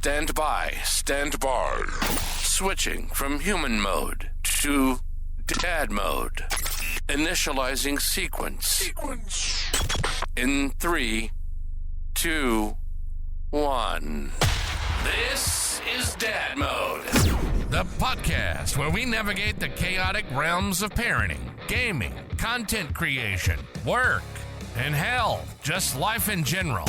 Stand by, stand by. Switching from human mode to dad mode. Initializing sequence. In 3, 2, 1. This is Dad Mode, the podcast where we navigate the chaotic realms of parenting, gaming, content creation, work, and hell, just life in general.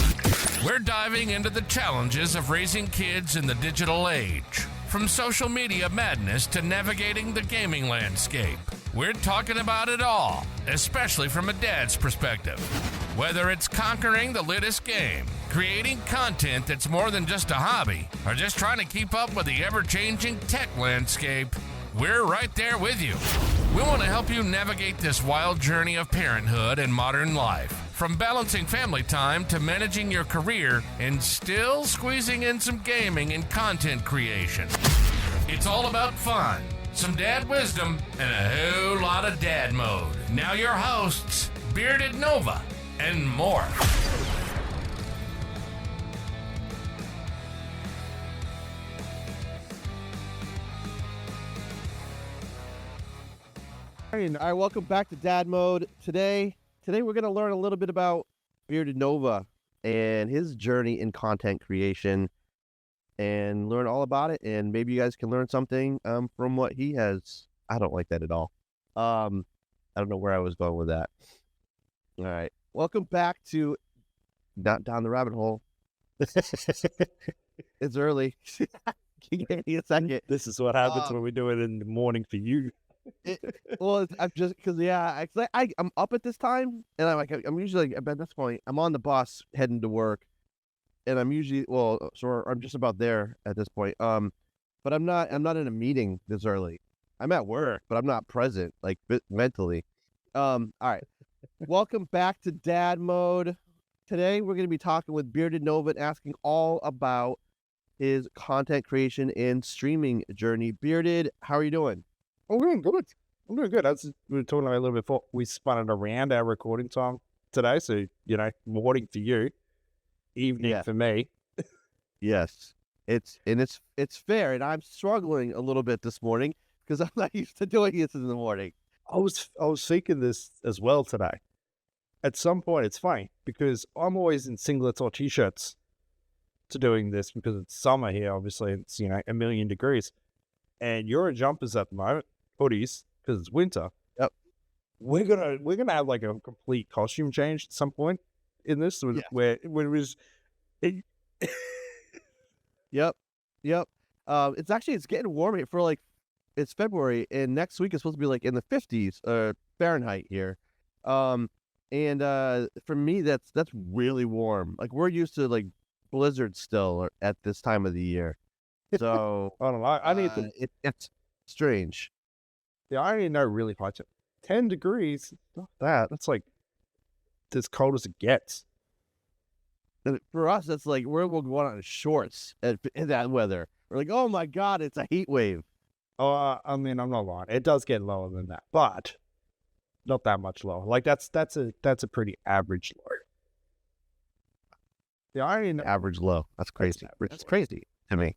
We're diving into the challenges of raising kids in the digital age, from social media madness to navigating the gaming landscape. We're talking about it all, especially from a dad's perspective. Whether it's conquering the latest game, creating content that's more than just a hobby, or just trying to keep up with the ever-changing tech landscape, we're right there with you. We want to help you navigate this wild journey of parenthood and modern life, from balancing family time to managing your career and still squeezing in some gaming and content creation. It's all about fun, some dad wisdom, and a whole lot of dad mode. Now your hosts, Bearded Nova and more. All right, welcome back to Dad Mode. Today we're going to learn a little bit about Bearded Nova and his journey in content creation and learn all about it. And maybe you guys can learn something from what he has. I don't like that at all. I don't know where I was going with that. All right. Welcome back to Not Down the Rabbit Hole. It's early. Give me a second. This is what happens when we do it in the morning for you. I'm just because I'm up at this time, and I'm usually at this point. I'm on the bus heading to work, and I'm usually so I'm just about there at this point. But I'm not in a meeting this early. I'm at work, but I'm not present mentally. All right. Welcome back to Dad Mode. Today we're going to be talking with Bearded Nova and asking all about his content creation and streaming journey. Bearded, how are you doing? I'm doing good. We were talking about a little bit before we spun it around our recording time today. So, morning for you, evening for me. Yes. It's fair. And I'm struggling a little bit this morning because I'm not used to doing this in the morning. I was thinking this as well today. At some point, it's funny because I'm always in singlets or t-shirts to doing this because it's summer here. Obviously, it's, 1,000,000 degrees. And you're in jumpers at the moment, hoodies, because it's winter. Yep. We're gonna have like a complete costume change at some point in this, where it was. Yep. It's getting warmer for it's February, and next week it's supposed to be in the 50s Fahrenheit here. And for me that's really warm. We're used to blizzards still at this time of the year. So I don't know. I need to. It's strange. Yeah, I already know really hot. 10 degrees. Not that. That's as cold as it gets. And for us, that's we're going on shorts in that weather. We're oh my god, it's a heat wave. Oh, I'm not lying. It does get lower than that, but not that much lower. That's a pretty average low. Yeah, I already know. Average low. That's crazy. That's crazy to me.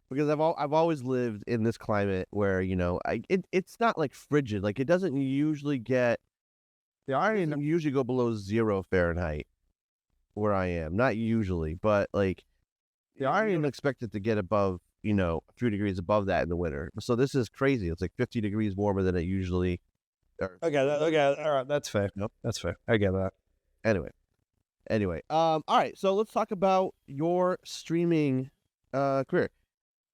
Because I've always lived in this climate where it's not frigid. It doesn't usually get. I didn't usually go below 0 Fahrenheit where I am. Not usually, but I didn't expect it to get above a few degrees above that in the winter. So this is crazy. It's 50 degrees warmer than it usually. Okay, all right, that's fair. Nope, that's fair. I get that. Anyway, all right. So let's talk about your streaming career.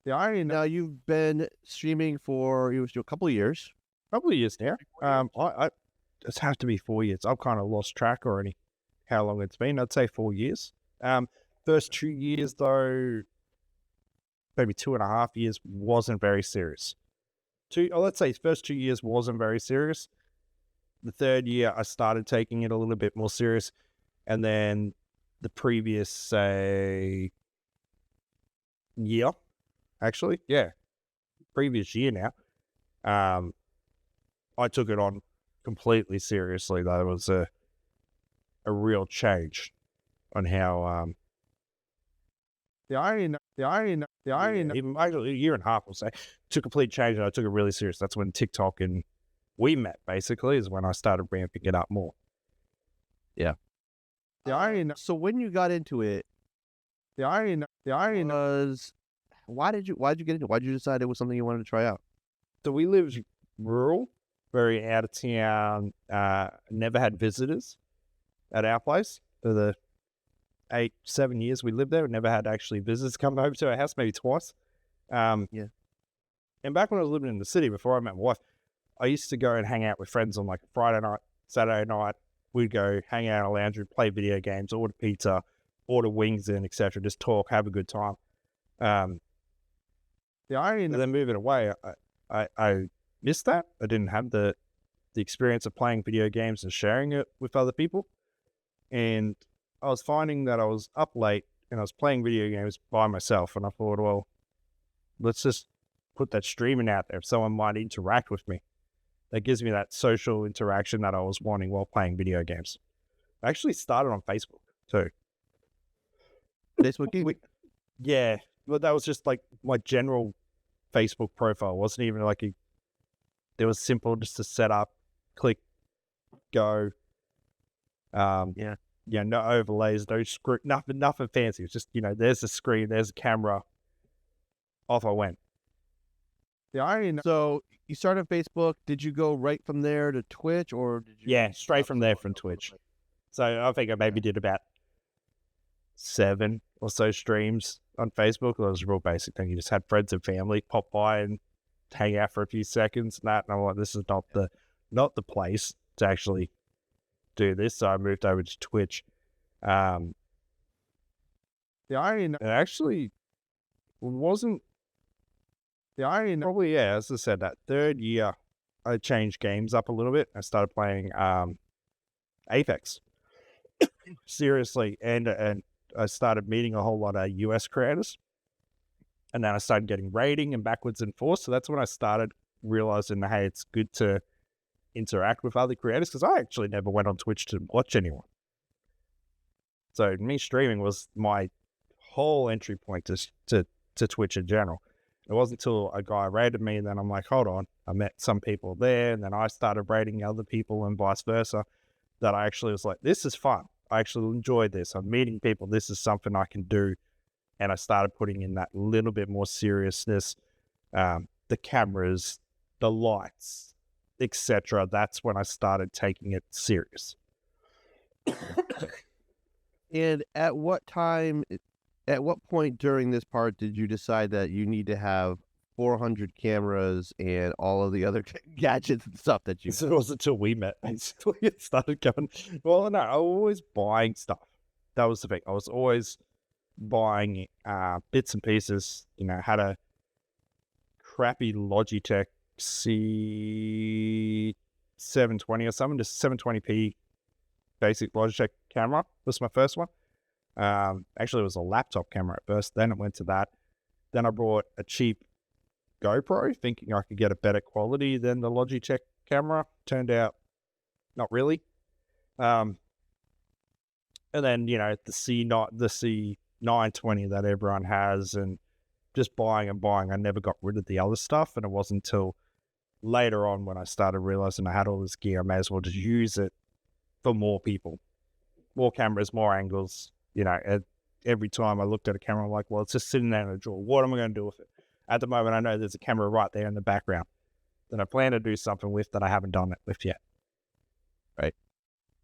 Yeah, I already know. Now you've been streaming for a couple of years. Couple of years now. I it's have to be 4 years. I've kind of lost track already how long it's been. I'd say 4 years. First 2 years though, maybe 2.5 years wasn't very serious. Let's say first 2 years wasn't very serious. The third year I started taking it a little bit more serious, and then the previous year. Actually, previous year now. I took it on completely seriously. That was a real change on how even actually a year and a half, I'll say, took a complete change, and I took it really serious. That's when TikTok and we met, basically, is when I started ramping it up more. So when you got into it, was why did you get into it? Why did you decide it was something you wanted to try out? So we lived rural, very out of town, never had visitors at our place for the 7 years we lived there. We never had actually visitors come over to our house, maybe twice. And back when I was living in the city, before I met my wife, I used to go and hang out with friends on like a Friday night, Saturday night. We'd go hang out in a lounge room, play video games, order pizza, order wings in, etc. Just talk, have a good time. And then moving away, I missed that. I didn't have the experience of playing video games and sharing it with other people. And I was finding that I was up late and I was playing video games by myself. And I thought, well, let's just put that streaming out there. If someone might interact with me, that gives me that social interaction that I was wanting while playing video games. I actually started on Facebook too. Facebook gaming? Yeah, but that was just like my general Facebook profile. It wasn't even like it was simple just to set up, click, go. No overlays, no script, nothing fancy. It's just, there's a screen, there's a camera. Off I went. So you started Facebook. Did you go right from there to Twitch, or did you? Yeah, straight from there from Twitch. So I think I maybe did about 7 or so streams on Facebook. It was a real basic thing. You just had friends and family pop by and hang out for a few seconds and that. And I'm like, this is not the place to actually do this. So I moved over to Twitch. It actually wasn't. Probably, as I said, that third year, I changed games up a little bit. I started playing Apex. Seriously, and I started meeting a whole lot of US creators. And then I started getting rating and backwards and forwards. So that's when I started realizing, hey, it's good to interact with other creators, because I actually never went on Twitch to watch anyone. So me streaming was my whole entry point to Twitch in general. It wasn't until a guy rated me, and then I'm like, hold on, I met some people there, and then I started rating other people and vice versa, that I actually was like, this is fun. I actually enjoyed this. I'm meeting people. This is something I can do. And I started putting in that little bit more seriousness, the cameras, the lights, etc. That's when I started taking it serious. And at what point during this part did you decide that you need to have 400 cameras and all of the other gadgets and stuff that you So it wasn't until we met, basically. It started going, well, no, I was always buying stuff. That was the thing. I was always buying bits and pieces. Had a crappy Logitech C720 or something, just 720p basic Logitech camera. This was my first one. Actually, it was a laptop camera at first. Then it went to that. Then I brought a cheap GoPro, thinking I could get a better quality than the Logitech camera. Turned out, not really. And then the C920 that everyone has, and just buying and buying. I never got rid of the other stuff, and it wasn't until later on when I started realizing I had all this gear. I may as well just use it for more people, more cameras, more angles. Every time I looked at a camera, I'm like, well, it's just sitting there in a drawer. What am I going to do with it? At the moment, I know there's a camera right there in the background that I plan to do something with that I haven't done it with yet. Right.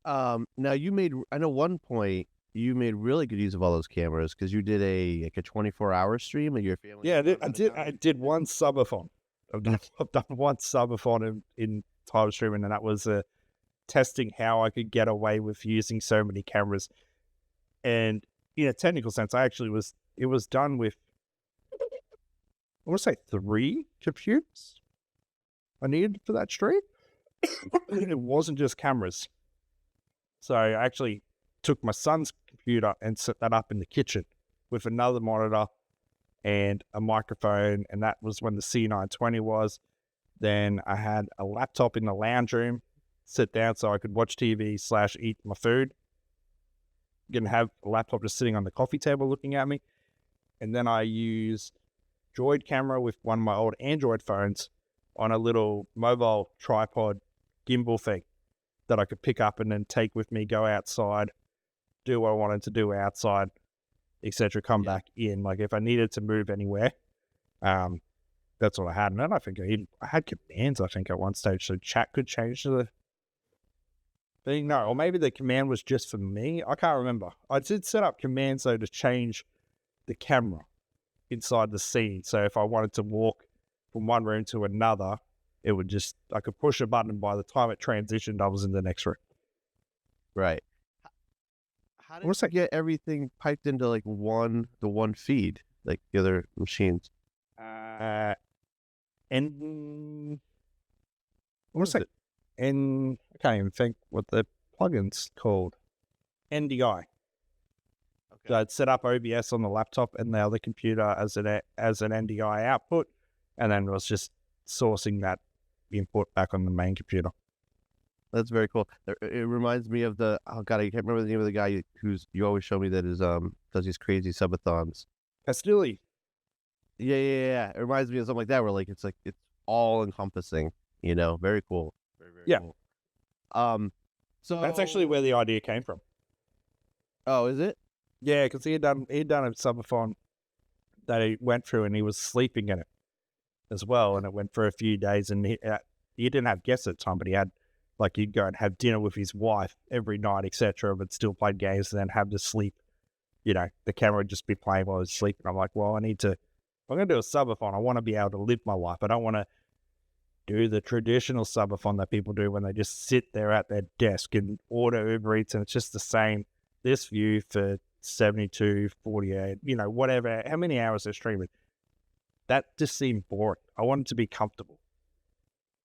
Now I know one point you made really good use of all those cameras, because you did a 24-hour stream of your family. Yeah, I did one subathon. I've done one subathon in time streaming, and that was testing how I could get away with using so many cameras. And in a technical sense, it was done with, I want to say 3 computers I needed for that stream. It wasn't just cameras. So I actually took my son's computer and set that up in the kitchen with another monitor and a microphone. And that was when the C920 was. Then I had a laptop in the lounge room, sit down so I could watch TV / eat my food. Gonna have a laptop just sitting on the coffee table looking at me. and then I use Droid camera with one of my old Android phones on a little mobile tripod gimbal thing that I could pick up and then take with me, go outside, do what I wanted to do outside, etc. Come back in. Like if I needed to move anywhere, that's what I had. And then I think I had commands, I think, at one stage, so chat could change to the thing. No, or maybe the command was just for me. I can't remember. I did set up commands, though, to change the camera inside the scene. So if I wanted to walk from one room to another, it would just, I could push a button, and by the time it transitioned, I was in the next room. Right. How did What's you that? get everything piped into like the one feed, like the other machines? And what's What that? And I can't even think what the plugin's called. NDI. So I'd set up OBS on the laptop and the other computer as an NDI output, and then it was just sourcing that input back on the main computer. That's very cool. It reminds me of the, oh god, I can't remember the name of the guy who's you always show me that is does these crazy subathons. Castili. Yeah. It reminds me of something like that where like it's all encompassing, very cool. Very Yeah. cool. So That's actually where the idea came from. Oh, is it? Yeah, because he'd done a subathon that he went through, and he was sleeping in it as well, and it went for a few days, and he didn't have guests at the time, but he had, like, he'd go and have dinner with his wife every night, etc., but still played games and then have to sleep. The camera would just be playing while I was sleeping. I'm like, well, I'm going to do a subathon. I want to be able to live my life. I don't want to do the traditional subathon that people do when they just sit there at their desk and order Uber Eats, and it's just the same, this view for 72, 48, whatever, how many hours they're streaming. That just seemed boring. I wanted to be comfortable,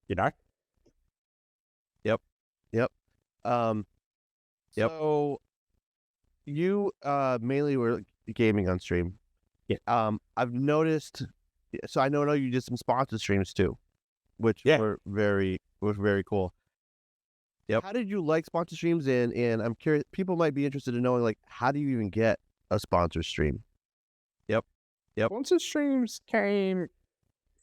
Yep. Yep. So you mainly were gaming on stream. Yeah. I've noticed. So I know you did some sponsored streams too, which were very cool. Yep. How did you like sponsor streams? And I'm curious. People might be interested in knowing, like, how do you even get a sponsor stream? Yep. Sponsor streams came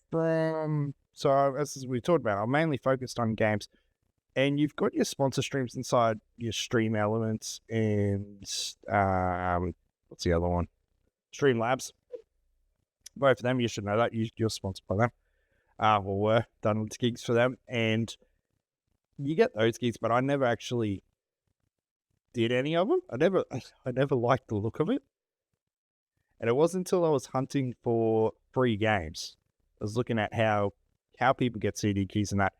from, so as we talked about, I'm mainly focused on games, and you've got your sponsor streams inside your Stream Elements and what's the other one? Streamlabs. Both of them, you should know that you're sponsored by them. Or were done gigs for them, and you get those gigs, but I never actually did any of them. I never liked the look of it. And it wasn't until I was hunting for free games, I was looking at how people get CD keys and that,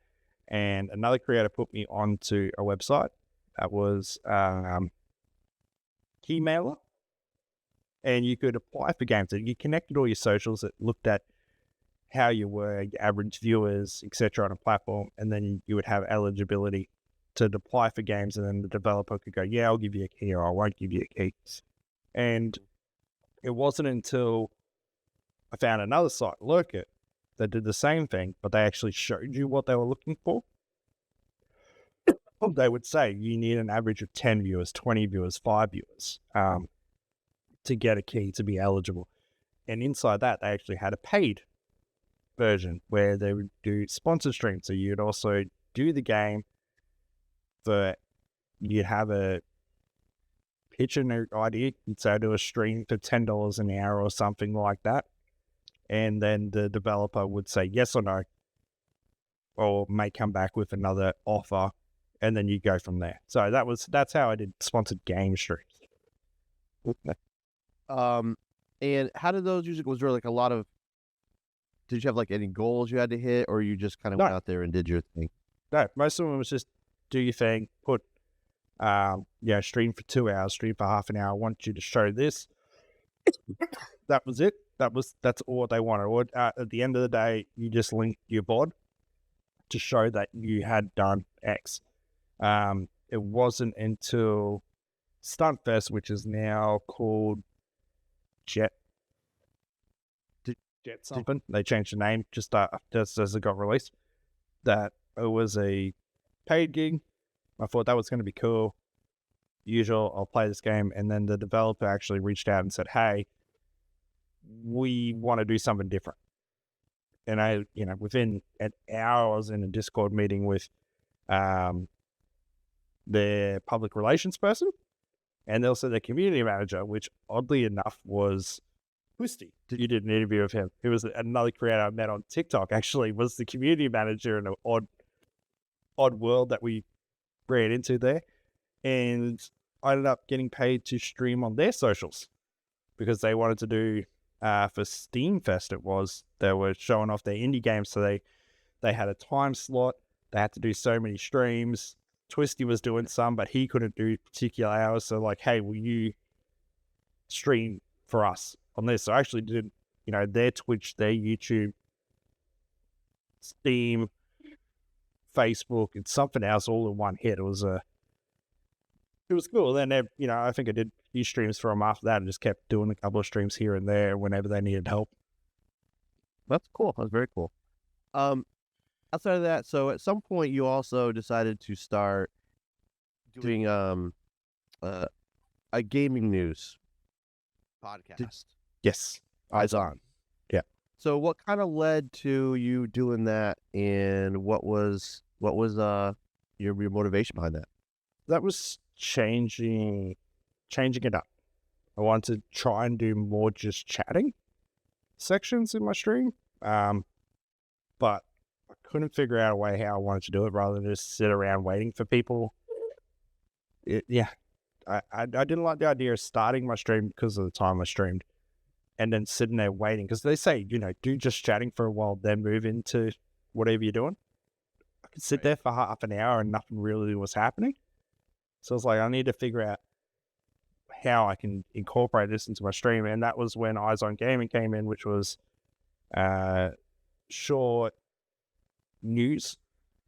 and another creator put me onto a website that was Keymailer, and you could apply for games. And you connected all your socials. It looked at how you were, your average viewers, etc. on a platform, and then you would have eligibility to apply for games, and then the developer could go, yeah, I'll give you a key, or I won't give you a key. And it wasn't until I found another site, Lurkit, that did the same thing, but they actually showed you what they were looking for. They would say you need an average of 10 viewers, 20 viewers, 5 viewers to get a key to be eligible. And inside that, they actually had a paid version where they would do sponsor streams. So you'd also do the game, you'd have a pitch an idea. You'd say do a stream for $10 an hour or something like that. And then the developer would say yes or no, or may come back with another offer, and then you go from there. So that's how I did sponsored game streams. And how did those usually, was there like a lot of, did you have like any goals you had to hit, or you just kind of went out there and did your thing? No, most of them was just do your thing, put stream for 2 hours, stream for half an hour. I want you to show this. That was it. That's all they wanted. Or at the end of the day, you just link your VOD to show that you had done X. It wasn't until Stuntfest, which is now called Jet something. They changed the name just as it got released. That it was a paid gig. I thought that was going to be cool. Usual, I'll play this game. And then the developer actually reached out and said, hey, we want to do something different. And I, within an hour, I was in a Discord meeting with their public relations person and also their community manager, which oddly enough was Twisty. You did an interview of him. He was another creator I met on TikTok, actually, was the community manager in an odd world that we ran into there. And I ended up getting paid to stream on their socials because they wanted to do, for Steam Fest, they were showing off their indie games. So they had a time slot. They had to do so many streams. Twisty was doing some, but he couldn't do particular hours. So like, hey, will you stream for us on this? So I actually did, their Twitch, their YouTube, Steam, Facebook, and something else all in one hit. It was cool. Then, I think I did a few streams for them after that and just kept doing a couple of streams here and there whenever they needed help. That's cool. That's very cool. Outside of that, so at some point you also decided to start doing a gaming news podcast. Yes. Eyes On. Yeah. So what kind of led to you doing that, and what was your motivation behind that? That was changing it up. I wanted to try and do more just chatting sections in my stream, but I couldn't figure out a way how I wanted to do it rather than just sit around waiting for people. I didn't like the idea of starting my stream because of the time I streamed and then sitting there waiting, because they say, do just chatting for a while, then move into whatever you're doing. I could sit there for half an hour and nothing really was happening. So I was like, I need to figure out how I can incorporate this into my stream. And that was when Eyes On Gaming came in, which was short news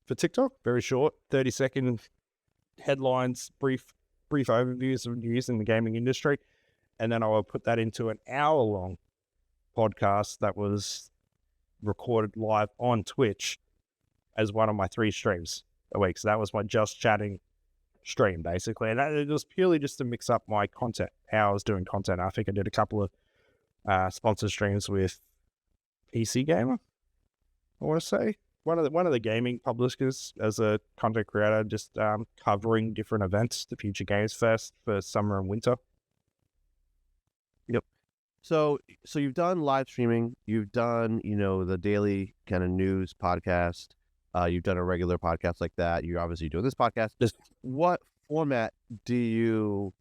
for TikTok. Very short, 30-second headlines, brief overviews of news in the gaming industry. And then I will put that into an hour-long podcast that was recorded live on Twitch as one of my 3 streams a week. So that was my just chatting stream, basically. And it was purely just to mix up my content, how I was doing content. I think I did a couple of sponsored streams with PC Gamer, I want to say. One of the gaming publishers as a content creator, just covering different events, the Future Games Fest for summer and winter. Yep. So you've done live streaming, you've done, the daily kind of news podcast, you've done a regular podcast like that. You're obviously doing this podcast. What format do you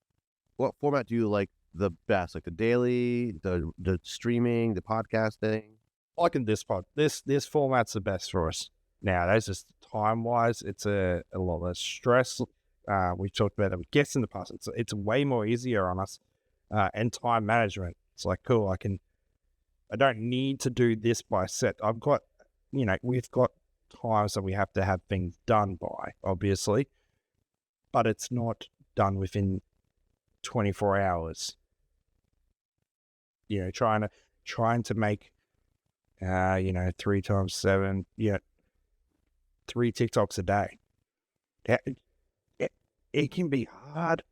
like the best? Like the daily, the streaming, the podcasting? Liking this format's the best for us now. That's just time wise, it's a lot less stress. We've talked about that with guests in the past. It's way more easier on us, and time management. It's like, cool, I don't need to do this by set. I've got, we've got times that we have to have things done by, obviously, but it's not done within 24 hours. Trying to make 3 times 7, 3 TikToks a day. It can be hard.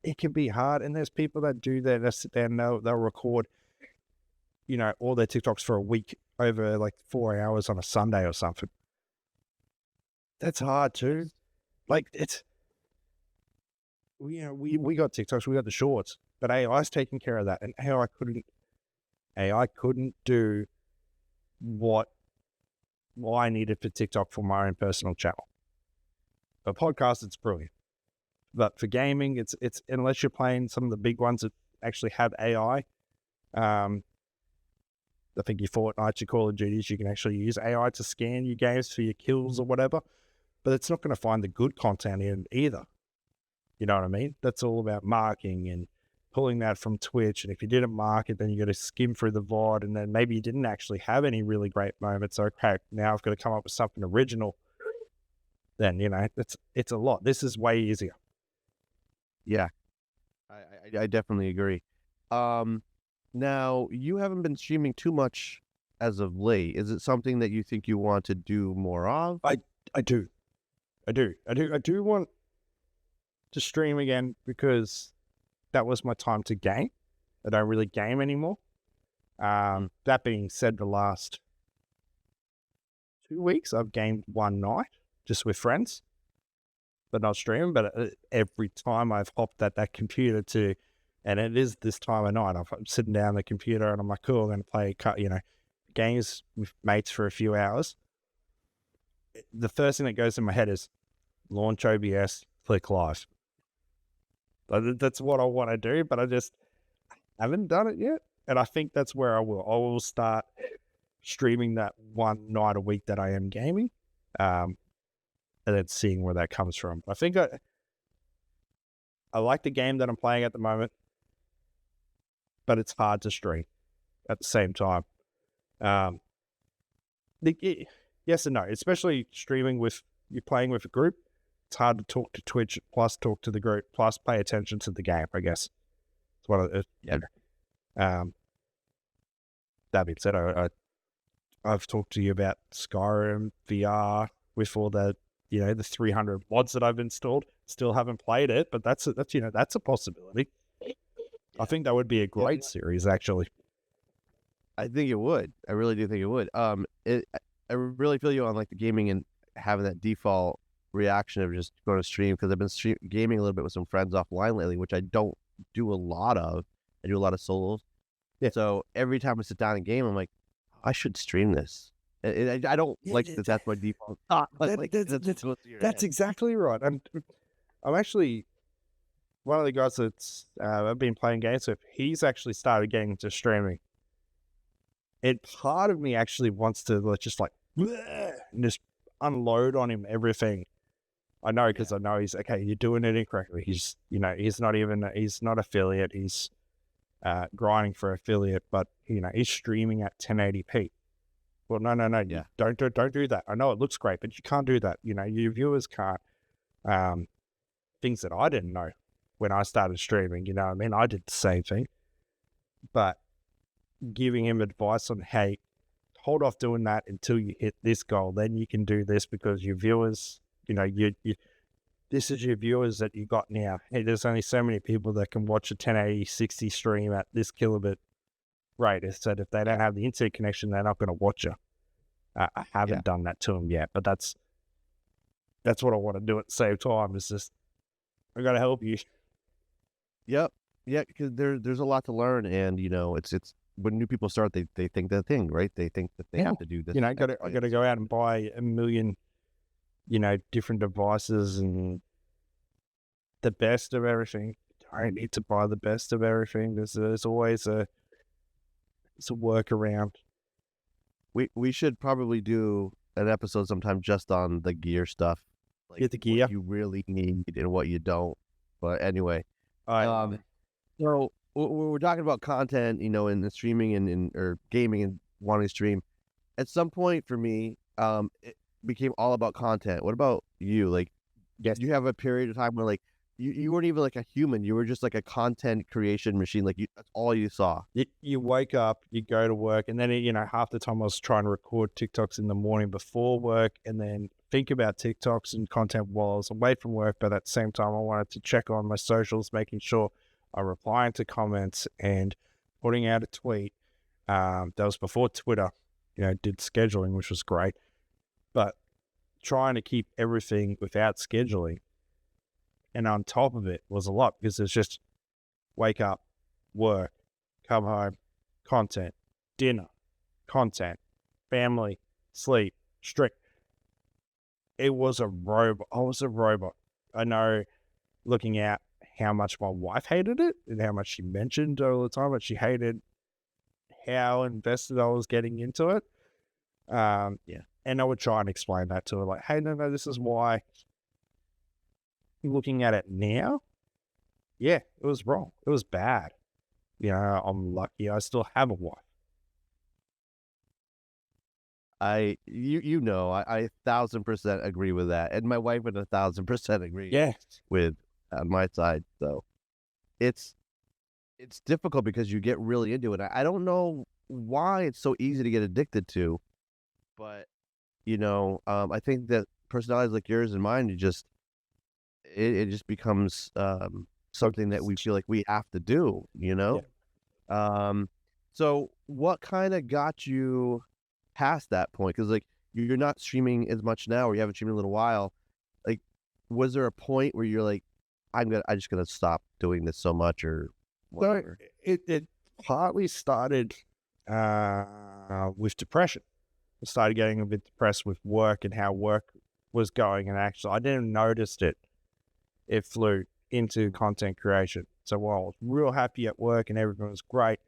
It can be hard. And there's people that do that. They'll sit there and they'll record, all their TikToks for a week over like 4 hours on a Sunday or something. That's hard too. Like we got TikToks, we got the shorts, but AI's taking care of that. And AI couldn't do what I needed for TikTok for my own personal channel. For podcasts, it's brilliant. But for gaming, it's unless you're playing some of the big ones that actually have AI. I think your Fortnite, your Call of Duties, you can actually use AI to scan your games for your kills or whatever. But it's not going to find the good content in either. You know what I mean? That's all about marking and pulling that from Twitch. And if you didn't mark it, then you got to skim through the VOD, and then maybe you didn't actually have any really great moments. Okay, now I've got to come up with something original. Then, it's a lot. This is way easier. Yeah, I definitely agree. Now, you haven't been streaming too much as of late. Is it something that you think you want to do more of? I do want to stream again because that was my time to game. I don't really game anymore. That being said, the last 2 weeks I've gamed one night just with friends, but not streaming. But every time I've hopped at that computer and it is this time of night, I'm sitting down at the computer and I'm like, cool, I'm going to play, games with mates for a few hours. The first thing that goes in my head is launch OBS, click live. That's what I want to do, but I just haven't done it yet. And I think that's where I will start streaming that one night a week that I am gaming, and then seeing where that comes from. I think I like the game that I'm playing at the moment, but it's hard to stream at the same time. Yes and no, especially streaming with you're playing with a group. It's hard to talk to Twitch, plus talk to the group, plus pay attention to the game, I guess. It's one of the, that being said, I've talked to you about Skyrim VR with all the, the 300 mods that I've installed. Still haven't played it, but that's a possibility. I think that would be a great series, actually. I think it would. I really do think it would. I really feel you on like the gaming and having that default reaction of just going to stream, because I've been gaming a little bit with some friends offline lately, which I don't do a lot of. I do a lot of solos. Yeah. So every time I sit down and game, I'm like, I should stream this. I don't like that. That's my default thought. That's exactly right. I'm actually one of the guys that's I've been playing games with. He's actually started getting into streaming. And part of me actually wants to just and just unload on him everything. I know, because I know he's okay. You're doing it incorrectly. He's he's not affiliate. He's grinding for affiliate, but he's streaming at 1080p. Well, no. Yeah. Don't do that. I know it looks great, but you can't do that. Your viewers can't. Things that I didn't know when I started streaming. I did the same thing, but giving him advice on, hey, hold off doing that until you hit this goal, then you can do this, because your viewers, this is your viewers that you got now. Hey, there's only so many people that can watch a 1080 60 stream at this kilobit rate. It said if they don't have the internet connection, they're not going to watch you. I haven't done that to them yet, but that's what I want to do at the same time. Is just I got to help you. Yep. Yeah, because there's a lot to learn, and it's when new people start, they think that thing, right? They think that they have to do this. I got to go out and buy a million, different devices and the best of everything. I don't need to buy the best of everything. There's always a workaround. We should probably do an episode sometime just on the gear stuff. Get the gear what you really need and what you don't. But anyway, so we're talking about content, in the streaming or gaming and wanting to stream. At some point for me, it became all about content. What about you? Like, did you have a period of time where you weren't even like a human, you were just like a content creation machine? Like that's all you saw. You wake up, you go to work, and then half the time I was trying to record TikToks in the morning before work, and then think about TikToks and content while I was away from work. But at the same time, I wanted to check on my socials, making sure I'm replying to comments and putting out a tweet. That was before Twitter, did scheduling, which was great. But trying to keep everything without scheduling and on top of it was a lot, because it's just wake up, work, come home, content, dinner, content, family, sleep, strict. It was a robot. I was a robot. I know, looking at how much my wife hated it and how much she mentioned all the time, but she hated how invested I was getting into it. And I would try and explain that to her, like, hey, no, this is why. Looking at it now, it was wrong. It was bad. I'm lucky I still have a wife. I 1,000% agree with that, and my wife would 1,000% agree. With on my side. So it's difficult because you get really into it. I don't know why it's so easy to get addicted to, but I think that personalities like yours and mine, it just becomes something that we feel like we have to do. So what kind of got you past that point? Because like you're not streaming as much now, or you haven't streamed in a little while. Like, was there a point where you're like, I'm just gonna stop doing this so much, or So whatever? it partly started with depression. I started getting a bit depressed with work and how work was going, and actually I didn't notice it. It flew into content creation. So while I was real happy at work and everything was great,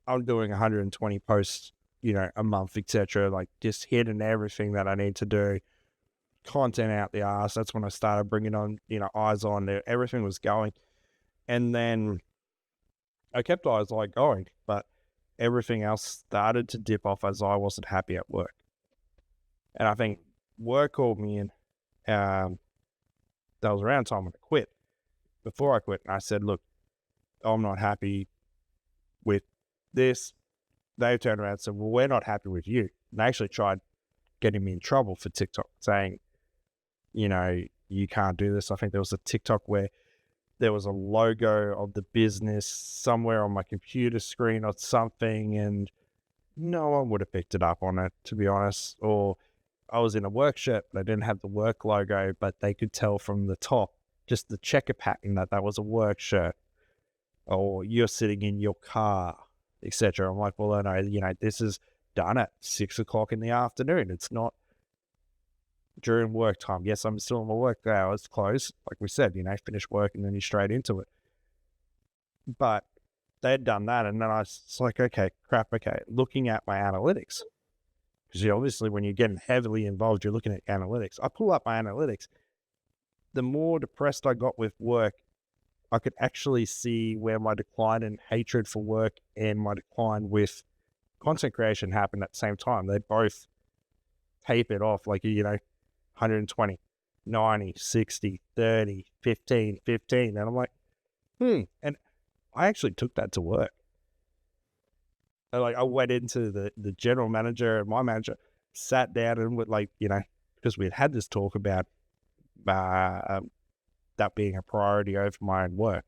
I'm doing 120 posts, a month, etc. Like just hitting everything that I need to do, content out the arse. That's when I started bringing on, eyes on there. Everything was going, and then I kept eyes like going, but everything else started to dip off as I wasn't happy at work. And I think work called me in. That was around time when I quit. Before I quit, I said, look, I'm not happy with this. They turned around and said, well, we're not happy with you. And they actually tried getting me in trouble for TikTok, saying, you can't do this. I think there was a TikTok where there was a logo of the business somewhere on my computer screen or something, and no one would have picked it up on it, to be honest. Or I was in a work shirt, but I didn't have the work logo, but they could tell from the top, just the checker pattern, that was a work shirt. Or you're sitting in your car, etc. I'm like, well, no, this is done at 6 o'clock in the afternoon. It's not during work time. Yes, I'm still in my work hours close. Like we said, finish work and then you're straight into it. But they had done that, and then I was like, okay, looking at my analytics. Because obviously when you're getting heavily involved, you're looking at analytics. I pull up my analytics. The more depressed I got with work, I could actually see where my decline in hatred for work and my decline with content creation happened at the same time. They both tapered off, like, 120, 90, 60, 30, 15. And I'm like, And I actually took that to work. So, I went into the general manager and my manager, sat down and would because we had this talk about that being a priority over my own work.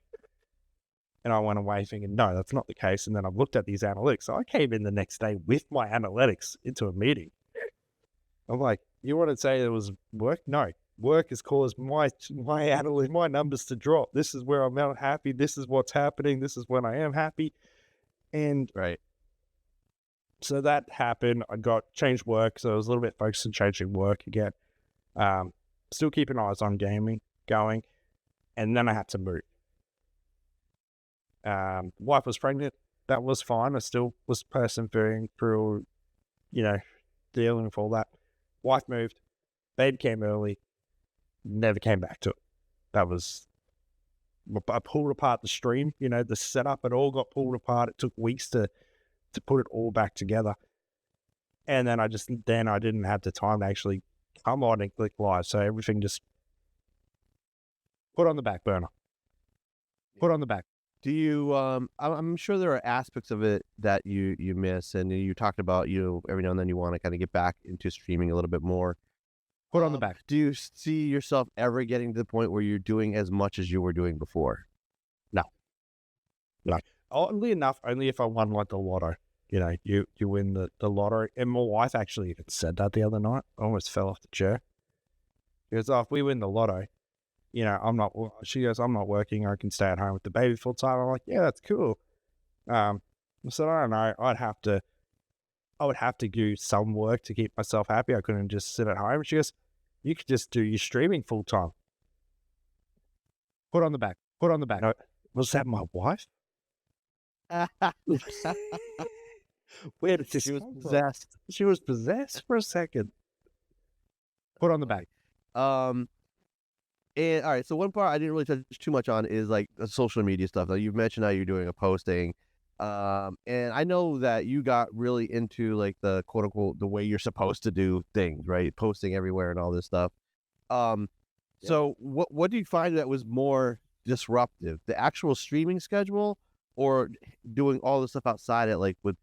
And I went away thinking, no, that's not the case. And then I've looked at these analytics. So I came in the next day with my analytics into a meeting. I'm like, you want to say it was work? No, work has caused my numbers to drop. This is where I'm not happy. This is what's happening. This is when I am happy. And Right. so that happened. I got changed work. So I was a little bit focused on changing work again. Still keeping eyes on gaming going. And then I had to move. Wife was pregnant. That was fine. I still was persevering through, dealing with all that. Wife moved. Babe came early. Never came back to it. That was, I pulled apart the stream, the setup, it all got pulled apart. It took weeks to put it all back together. And then I didn't have the time to actually come on and click live. So everything just put on the back burner. Put on the back. Do you? I'm sure there are aspects of it that you miss, and you talked about every now and then you want to kind of get back into streaming a little bit more. Put on the back. Do you see yourself ever getting to the point where you're doing as much as you were doing before? No. Oddly enough, only if I won like the lotto. You win the lotto. And my wife actually even said that the other night. I almost fell off the chair. She goes, if we win the lotto, she goes, I'm not working. I can stay at home with the baby full time. I'm like, yeah, that's cool. I said, I don't know. I would have to do some work to keep myself happy. I couldn't just sit at home. She goes, you could just do your streaming full time. Put on the back. No, was that my wife? Where did this She was come from? possessed. She was possessed for a second. Put on the back. And all right, so one part I didn't really touch too much on is like the social media stuff. Now you've mentioned how you're doing a posting, and I know that you got really into like the quote unquote the way you're supposed to do things, right? Posting everywhere and all this stuff. So what do you find that was more disruptive, the actual streaming schedule, or doing all the stuff outside it, like with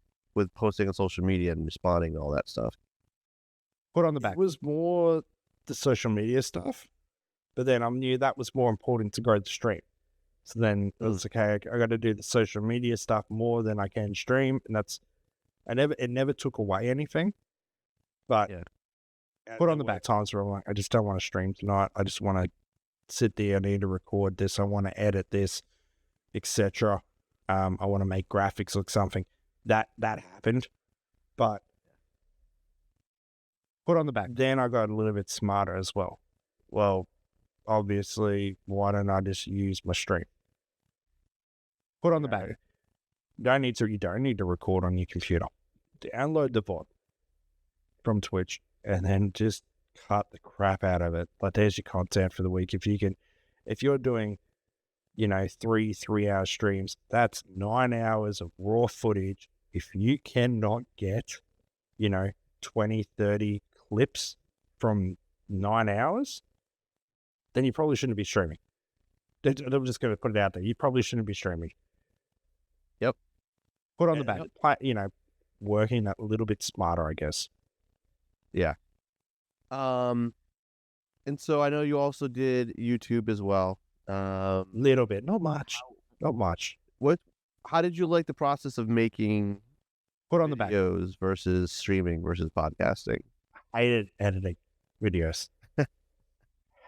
posting on social media and responding and all that stuff? Put on the back. It was more the social media stuff. But then I knew that was more important to grow the stream. So then it's okay. I got to do the social media stuff more than I can stream, and it never took away anything. But put on the back times where I'm like, I just don't want to stream tonight. I just want to sit there. I need to record this. I want to edit this, etc. I want to make graphics look something. That happened, but put on the back. Then I got a little bit smarter as well. Well, obviously, why don't I just use my stream? Put on the back. You don't need to record on your computer. Download the VOD from Twitch and then just cut the crap out of it. Like, there's your content for the week. If you're doing, 3-hour streams, that's 9 hours of raw footage. If you cannot get, 20, 30 clips from 9 hours, then you probably shouldn't be streaming. I'm just going to put it out there. You probably shouldn't be streaming. Yep. Put on the back. Working that a little bit smarter, I guess. Yeah. And so I know you also did YouTube as well. Little bit, not much. How did you like the process of making Put on the back. videos versus streaming versus podcasting? Hated editing videos.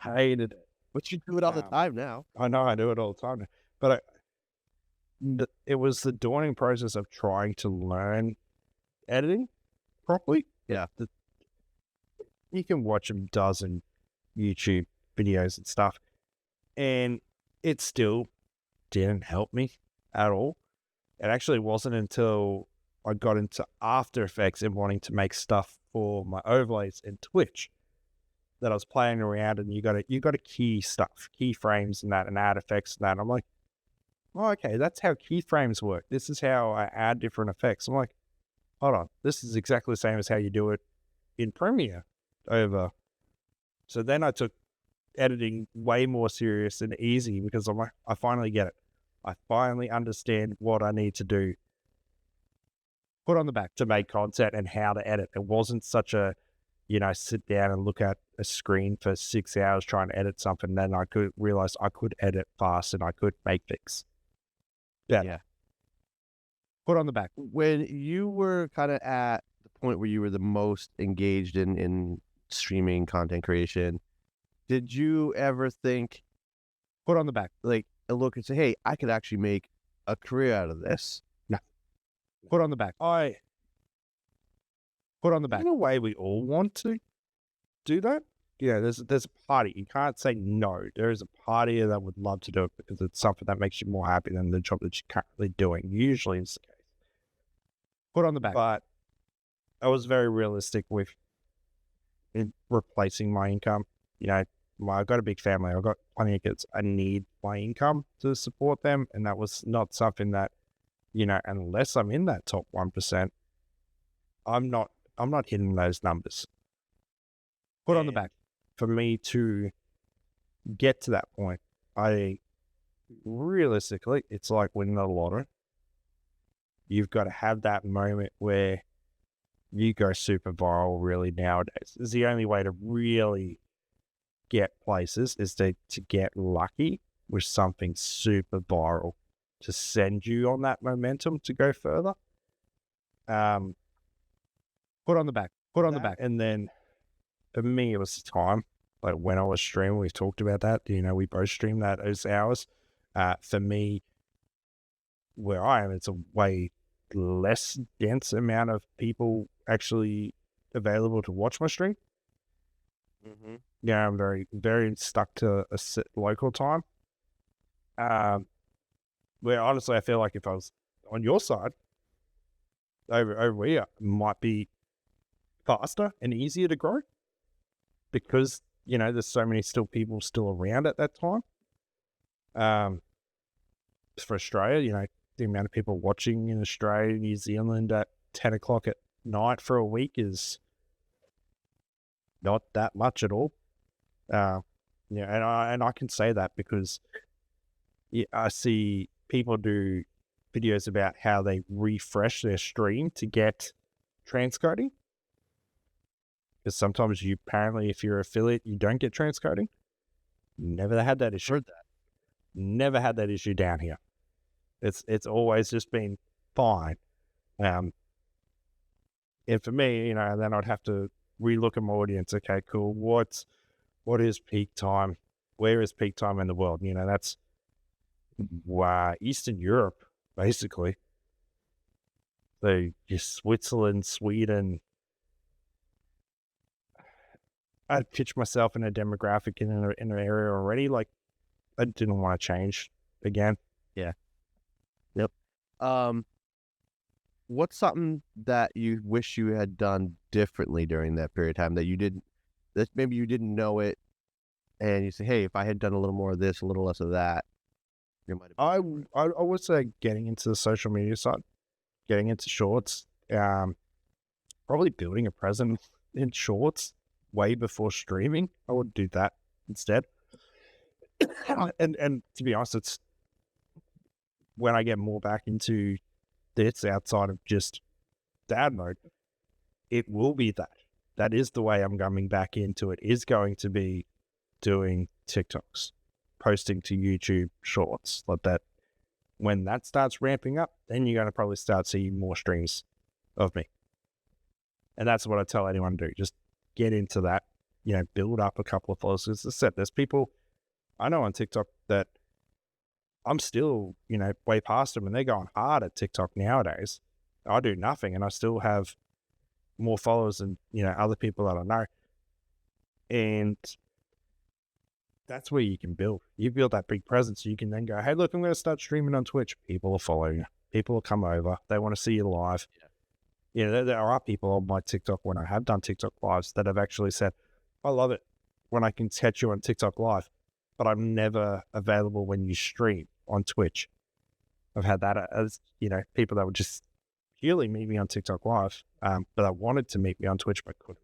Hated it. But you do it all the time now. I know I do it all the time, but it was the daunting process of trying to learn editing properly. Yeah. You can watch a dozen YouTube videos and stuff, and it still didn't help me at all. It actually wasn't until I got into After Effects and wanting to make stuff for my overlays in Twitch that I was playing around, and you got to key stuff, keyframes and that, and add effects and that. And I'm like, oh, okay, that's how keyframes work. This is how I add different effects. I'm like, hold on, this is exactly the same as how you do it in Premiere over. So then I took editing way more serious and easy because I'm like, I finally get it. I finally understand what I need to do. Put on the back to make content and how to edit. It wasn't such a, sit down and look at a screen for 6 hours trying to edit something. Then I could realize I could edit fast and I could make things better. Yeah. Put on the back. When you were kind of at the point where you were the most engaged in streaming content creation, did you ever think, Put on the back. like, look and say, hey, I could actually make a career out of this? No. Put on the back. Put on the back. In a way, we all want to do that. There's a party. You can't say no. There is a party that would love to do it because it's something that makes you more happy than the job that you're currently doing. Usually it's the case. Put on the back. But I was very realistic with replacing my income. I've got a big family. I've got plenty of kids. I need my income to support them. And that was not something that, unless I'm in that top 1%, I'm not hitting those numbers. Put on the back. For me to get to that point, realistically, it's like winning the lottery. You've got to have that moment where you go super viral really nowadays. It's the only way to really get places is to get lucky with something super viral to send you on that momentum to go further. Put on the back. And then for me, it was the time, like when I was streaming, we talked about that. We both streamed those hours. For me, where I am, it's a way less dense amount of people actually available to watch my stream. Mm-hmm. Yeah, I'm very, very stuck to a local time. Where honestly, I feel like if I was on your side, over here, it might be faster and easier to grow because, there's so many people still around at that time. For Australia, the amount of people watching in Australia, New Zealand at 10 o'clock at night for a week is not that much at all. And I can say that because I see people do videos about how they refresh their stream to get transcoding. Because sometimes apparently if you're affiliate, you don't get transcoding. Never had that issue. Heard that. Never had that issue down here. It's always just been fine. And for me, then I'd have to relook at my audience. Okay, cool. What is peak time? Where is peak time in the world? That's Eastern Europe, basically. So just Switzerland, Sweden. I'd pitched myself in a demographic in an area already. Like, I didn't want to change again. Yeah. Yep. What's something that you wish you had done differently during that period of time that you didn't, that maybe you didn't know it, and you say, hey, if I had done a little more of this, a little less of that, it might have been. I would say getting into the social media side, getting into shorts, probably building a presence in shorts way before streaming. I would do that instead. And to be honest, it's when I get more back into this outside of just dad mode, it will be that. That is the way I'm coming back into it, is going to be doing TikToks, posting to YouTube shorts like that. When that starts ramping up, then you're going to probably start seeing more streams of me. And that's what I tell anyone to do. Just get into that, build up a couple of followers. As I said, there's people I know on TikTok that I'm still, way past them, and they're going hard at TikTok nowadays. I do nothing, and I still have more followers than, other people that I know. And that's where you can build. You build that big presence. You can then go, hey, look, I'm going to start streaming on Twitch. People will follow you. People will come over. They want to see you live. Yeah. There are people on my TikTok, when I have done TikTok lives, that have actually said, I love it when I can catch you on TikTok live, but I'm never available when you stream on Twitch. I've had that as, people that would just purely meet me on TikTok live, but I wanted to meet me on Twitch, but couldn't.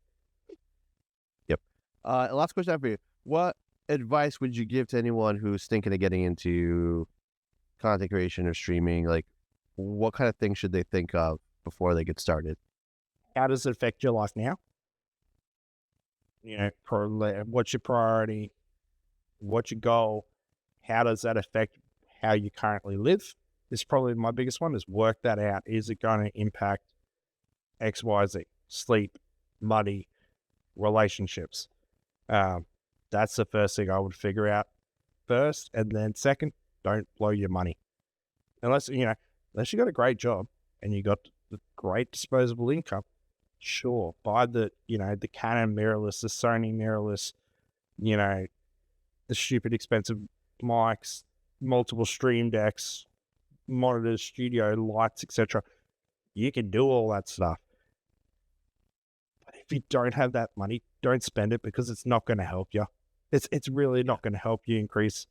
Yep. Last question I have for you. What advice would you give to anyone who's thinking of getting into content creation or streaming? Like, what kind of things should they think of before they get started? How does it affect your life now? What's your priority? What's your goal? How does that affect how you currently live? This is probably my biggest one, is work that out. Is it going to impact X, Y, Z? Sleep, money, relationships. That's the first thing I would figure out first. And then second, don't blow your money. Unless you got a great job and you got the great disposable income, sure, buy the Canon mirrorless, the Sony mirrorless, the stupid expensive mics, multiple stream decks, monitors, studio lights, etc. You can do all that stuff. But if you don't have that money, don't spend it, because it's not going to help you. It's really not going to help you increase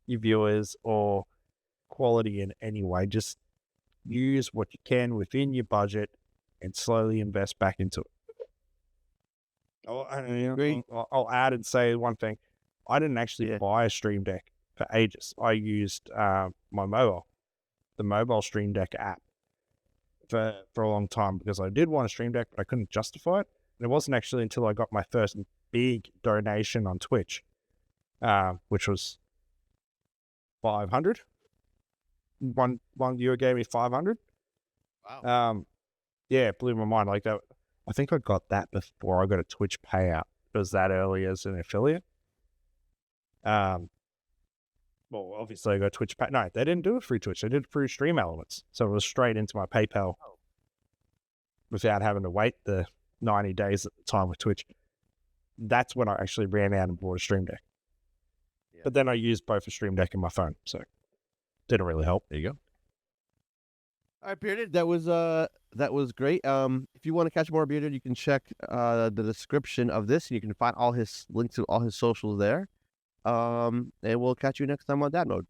your viewers or quality in any way. Just use what you can within your budget and slowly invest back into it. I'll add and say one thing. I didn't actually buy a Stream Deck for ages. I used the mobile Stream Deck app for a long time, because I did want a Stream Deck, but I couldn't justify it. And it wasn't actually until I got my first big donation on Twitch, which was 500. One viewer gave me 500. Wow. Yeah, it blew my mind like that. I think I got that before I got a Twitch payout. It was that early as an affiliate. Well, obviously I got Twitch pay. No, they didn't do it through Twitch. They did it through Stream Elements. So it was straight into my PayPal without having to wait the 90 days at the time with Twitch. That's when I actually ran out and bought a Stream Deck. Yeah. But then I used both a Stream Deck and my phone, so didn't really help. There you go. All right, Bearded, that was great. If you want to catch more Bearded, you can check the description of this, and you can find all his links to all his socials there. And we'll catch you next time on Dad Mode.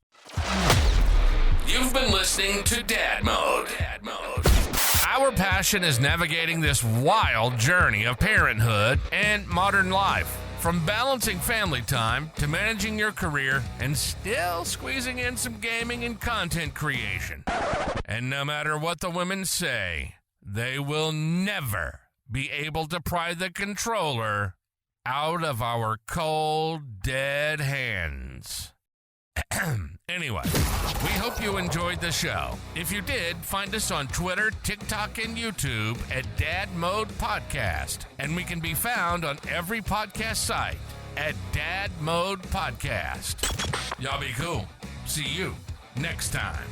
You've been listening to Dad Mode. Our passion is navigating this wild journey of parenthood and modern life. From balancing family time to managing your career and still squeezing in some gaming and content creation. And no matter what the women say, they will never be able to pry the controller out of our cold, dead hands. Anyway, we hope you enjoyed the show. If you did, find us on Twitter, TikTok, and YouTube at Dad Mode Podcast. And we can be found on every podcast site at Dad Mode Podcast. Y'all be cool. See you next time.